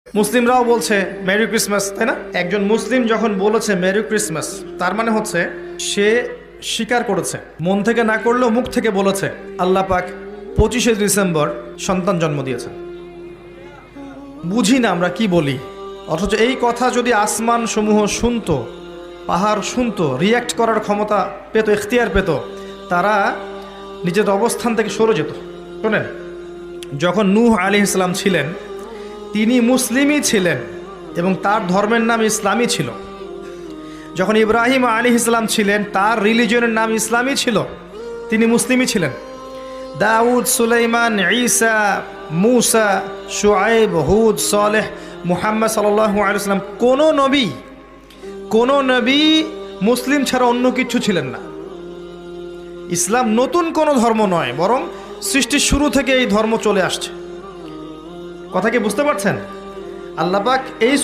মুসলিমরাও বলছে merry Christmas, তাই না? একজন মুসলিম যখন বলেছে মেরি ক্রিসমাস, তার মানে হচ্ছে সে স্বীকার করেছে, মন থেকে না করলেও মুখ থেকে বলেছে আল্লাহ পাক 25শে ডিসেম্বর সন্তান জন্ম দিয়েছে। বুঝি না আমরা কি বলি, অথচ এই কথা যদি আসমান সমূহ শুনতো, পাহাড় শুনতো, রিয়্যাক্ট করার ক্ষমতা পেত, এখতিয়ার পেত, তারা নিজের অবস্থান থেকে সরে যেত। শোনেন, যখন নূহ আলাইহিস সালাম ছিলেন, তিনি মুসলিমই ছিলেন এবং তার ধর্মের নাম ইসলামই ছিল। যখন ইব্রাহিম আলাইহিস সালাম ছিলেন, তার রিলিজনের নাম ইসলামই ছিল, তিনি মুসলিমই ছিলেন। দাউদ, সুলাইমান, ঈসা, মুসা, শুআইব, হুদ, সালেহ, মুহাম্মদ সাল্লাল্লাহু আলাইহি ওয়াসাল্লাম, কোনো নবী মুসলিম ছাড়া অন্য কিছু ছিলেন না। ইসলাম নতুন কোনো ধর্ম নয়, বরং সৃষ্টির শুরু থেকে এই ধর্ম চলে আসছে। কথা কি বুঝতে পারছেন? আল্লাহ পাক এই